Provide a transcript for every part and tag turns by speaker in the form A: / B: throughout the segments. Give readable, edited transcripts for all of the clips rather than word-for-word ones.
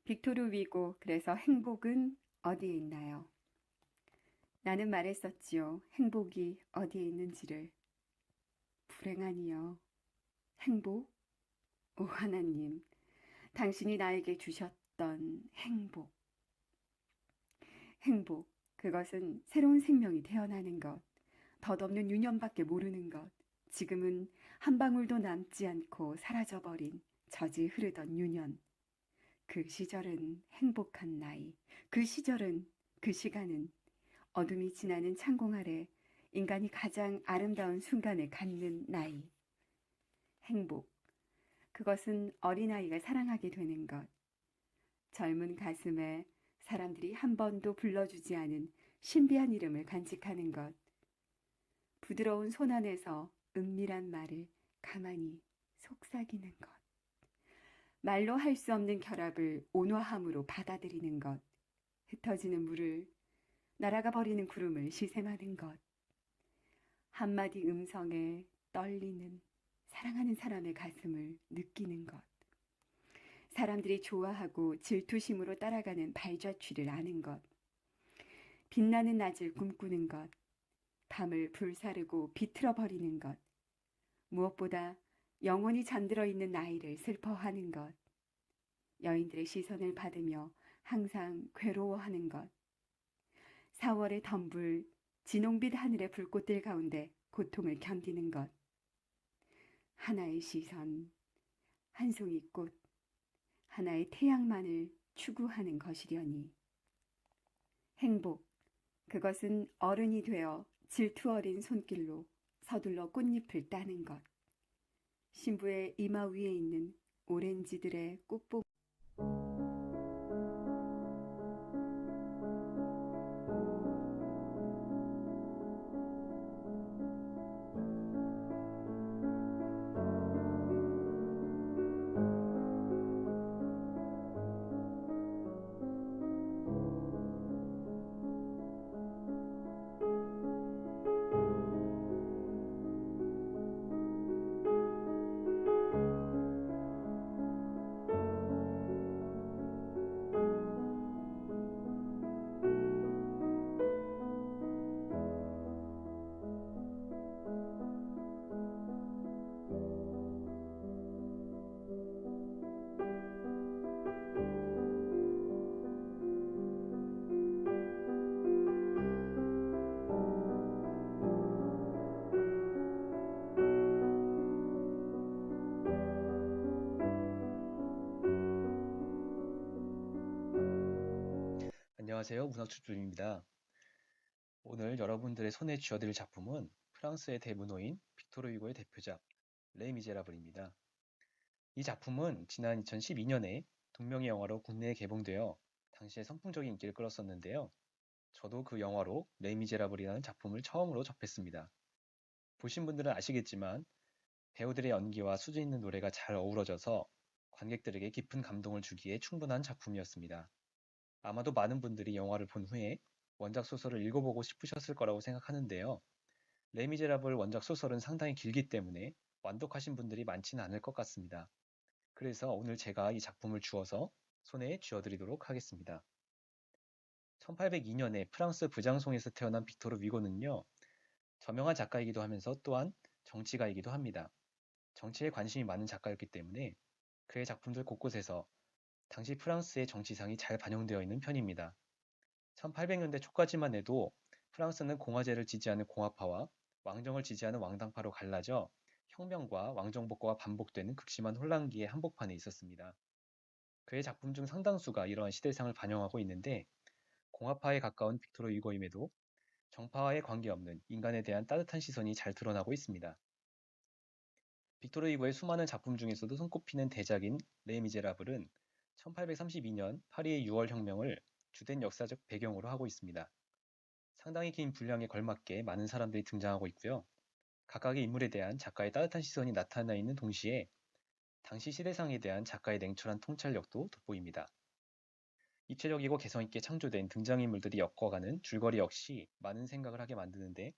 A: 빅토르 위고, 그래서 행복은 어디에 있나요? 나는 말했었지요. 행복이 어디에 있는지를. 불행하니요. 행복? 오 하나님, 당신이 나에게 주셨던 행복. 행복. 그것은 새로운 생명이 태어나는 것. 덧없는 유년밖에 모르는 것. 지금은 한 방울도 남지 않고 사라져버린 젖이 흐르던 유년. 그 시절은 행복한 나이. 그 시절은, 그 시간은 어둠이 지나는 창공 아래 인간이 가장 아름다운 순간을 갖는 나이. 행복. 그것은 어린아이가 사랑하게 되는 것. 젊은 가슴에 사람들이 한 번도 불러주지 않은 신비한 이름을 간직하는 것. 부드러운 손 안에서 은밀한 말을 가만히 속삭이는 것. 말로 할 수 없는 결합을 온화함으로 받아들이는 것. 흩어지는 물을, 날아가 버리는 구름을 시샘하는 것. 한마디 음성에 떨리는 사랑하는 사람의 가슴을 느끼는 것. 사람들이 좋아하고 질투심으로 따라가는 발자취를 아는 것. 빛나는 낮을 꿈꾸는 것. 밤을 불사르고 비틀어 버리는 것. 무엇보다 영원히 잠들어 있는 나이를 슬퍼하는 것. 여인들의 시선을 받으며 항상 괴로워하는 것. 4월의 덤불, 진홍빛 하늘의 불꽃들 가운데 고통을 견디는 것. 하나의 시선, 한 송이 꽃, 하나의 태양만을 추구하는 것이려니. 행복, 그것은 어른이 되어 질투 어린 손길로 서둘러 꽃잎을 따는 것. 신부의 이마 위에 있는 오렌지들의 꽃봉.
B: 안녕하세요. 문학출조입니다. 오늘 여러분들의 손에 쥐어드릴 작품은 프랑스의 대문호인 빅토르 유고의 대표작 레 미제라블입니다. 이 작품은 지난 2012년에 동명의 영화로 국내에 개봉되어 당시에 선풍적인 인기를 끌었었는데요. 저도 그 영화로 레 미제라블이라는 작품을 처음으로 접했습니다. 보신 분들은 아시겠지만 배우들의 연기와 수준 있는 노래가 잘 어우러져서 관객들에게 깊은 감동을 주기에 충분한 작품이었습니다. 아마도 많은 분들이 영화를 본 후에 원작 소설을 읽어보고 싶으셨을 거라고 생각하는데요. 레미제라블 원작 소설은 상당히 길기 때문에 완독하신 분들이 많지는 않을 것 같습니다. 그래서 오늘 제가 이 작품을 주어서 손에 쥐어드리도록 하겠습니다. 1802년에 프랑스 부장송에서 태어난 빅토르 위고는요, 저명한 작가이기도 하면서 또한 정치가이기도 합니다. 정치에 관심이 많은 작가였기 때문에 그의 작품들 곳곳에서 당시 프랑스의 정치상이 잘 반영되어 있는 편입니다. 1800년대 초까지만 해도 프랑스는 공화제를 지지하는 공화파와 왕정을 지지하는 왕당파로 갈라져 혁명과 왕정복과가 반복되는 극심한 혼란기의 한복판에 있었습니다. 그의 작품 중 상당수가 이러한 시대상을 반영하고 있는데 공화파에 가까운 빅토르 유고임에도 정파와의 관계없는 인간에 대한 따뜻한 시선이 잘 드러나고 있습니다. 빅토르 유고의 수많은 작품 중에서도 손꼽히는 대작인 레 미제라블은 1832년 파리의 6월 혁명을 주된 역사적 배경으로 하고 있습니다. 상당히 긴 분량에 걸맞게 많은 사람들이 등장하고 있고요. 각각의 인물에 대한 작가의 따뜻한 시선이 나타나 있는 동시에 당시 시대상에 대한 작가의 냉철한 통찰력도 돋보입니다. 입체적이고 개성있게 창조된 등장인물들이 엮어가는 줄거리 역시 많은 생각을 하게 만드는데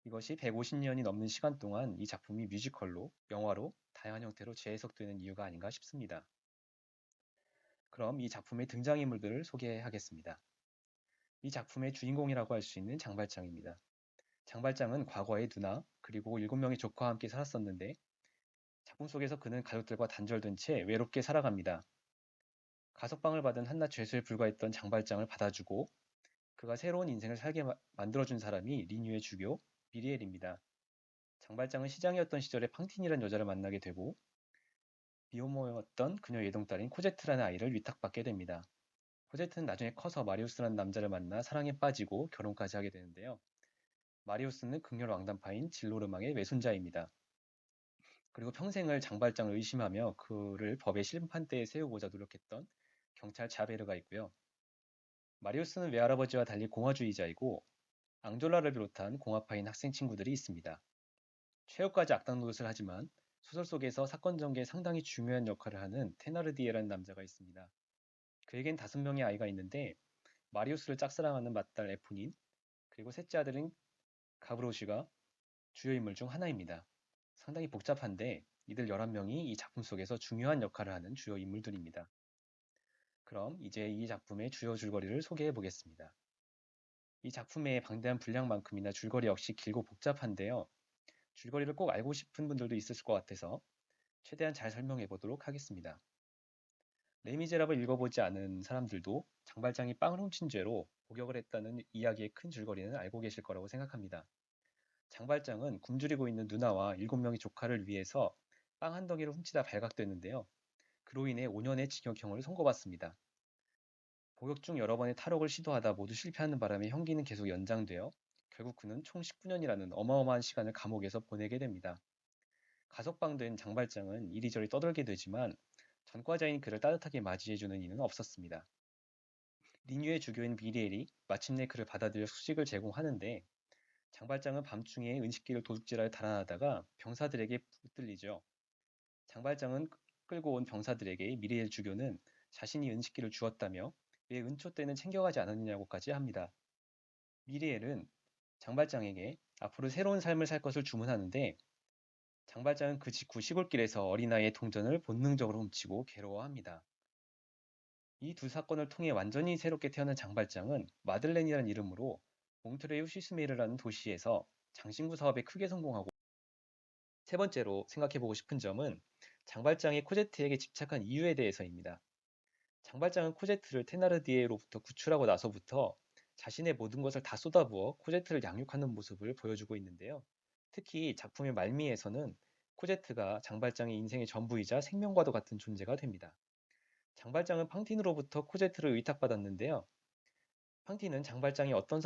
B: 이것이 150년이 넘는 시간 동안 이 작품이 뮤지컬로, 영화로 다양한 형태로 재해석되는 이유가 아닌가 싶습니다. 그럼 이 작품의 등장인물들을 소개하겠습니다. 이 작품의 주인공이라고 할 수 있는 장발장입니다. 장발장은 과거의 누나 그리고 7명의 조카와 함께 살았었는데 작품 속에서 그는 가족들과 단절된 채 외롭게 살아갑니다. 가석방을 받은 한낱 죄수에 불과했던 장발장을 받아주고 그가 새로운 인생을 살게 만들어준 사람이 리뉴의 주교 미리엘입니다. 장발장은 시장이었던 시절에 팡틴이라는 여자를 만나게 되고 미혼모였던 그녀의 외동딸인 코제트라는 아이를 위탁받게 됩니다. 코제트는 나중에 커서 마리우스라는 남자를 만나 사랑에 빠지고 결혼까지 하게 되는데요. 마리우스는 극렬 왕단파인 진로르망의 외손자입니다. 그리고 평생을 장발장을 의심하며 그를 법의 심판대에 세우고자 노력했던 경찰 자베르가 있고요. 마리우스는 외할아버지와 달리 공화주의자이고 앙졸라를 비롯한 공화파인 학생 친구들이 있습니다. 최후까지 악당 노릇을 하지만 소설 속에서 사건 전개에 상당히 중요한 역할을 하는 테나르디에라는 남자가 있습니다. 그에겐 5명의 아이가 있는데 마리우스를 짝사랑하는 맏딸 에폰인 그리고 셋째 아들인 가브로시가 주요 인물 중 하나입니다. 상당히 복잡한데 이들 11명이 이 작품 속에서 중요한 역할을 하는 주요 인물들입니다. 그럼 이제 이 작품의 주요 줄거리를 소개해 보겠습니다. 이 작품의 방대한 분량만큼이나 줄거리 역시 길고 복잡한데요. 줄거리를 꼭 알고 싶은 분들도 있을 것 같아서 최대한 잘 설명해 보도록 하겠습니다. 레미제라블 읽어보지 않은 사람들도 장발장이 빵을 훔친 죄로 복역을 했다는 이야기의 큰 줄거리는 알고 계실 거라고 생각합니다. 장발장은 굶주리고 있는 누나와 7명의 조카를 위해서 빵 한 덩이를 훔치다 발각됐는데요. 그로 인해 5년의 징역형을 선고받습니다. 복역 중 여러 번의 탈옥을 시도하다 모두 실패하는 바람에 형기는 계속 연장되어 결국 그는 총 19년이라는 어마어마한 시간을 감옥에서 보내게 됩니다. 가석방된 장발장은 이리저리 떠들게 되지만 전과자인 그를 따뜻하게 맞이해주는 이는 없었습니다. 리뉴의 주교인 비리엘이 마침내 그를 받아들여 수직을 제공하는데 장발장은 밤중에 은식기를 도둑질하여 달아나다가 병사들에게 붙들리죠. 장발장은 끌고 온 병사들에게 미리엘 주교는 자신이 은식기를 주었다며 왜 은초 때는 챙겨가지 않았느냐고까지 합니다. 미리엘은 장발장에게 앞으로 새로운 삶을 살 것을 주문하는데 장발장은 그 직후 시골길에서 어린아이의 동전을 본능적으로 훔치고 괴로워합니다. 이 두 사건을 통해 완전히 새롭게 태어난 장발장은 마들렌이라는 이름으로 몽트레유 시스메르라는 도시에서 장신구 사업에 크게 성공하고 세 번째로 생각해보고 싶은 점은 장발장이 코제트에게 집착한 이유에 대해서입니다. 장발장은 코제트를 테나르디에로부터 구출하고 나서부터 자신의 모든 것을 다 쏟아부어 코제트를 양육하는 모습을 보여주고 있는데요. 특히 작품의 말미에서는 코제트가 장발장의 인생의 전부이자 생명과도 같은 존재가 됩니다. 장발장은 팡틴으로부터 코제트를 의탁받았는데요. 팡틴은 장발장이 어떤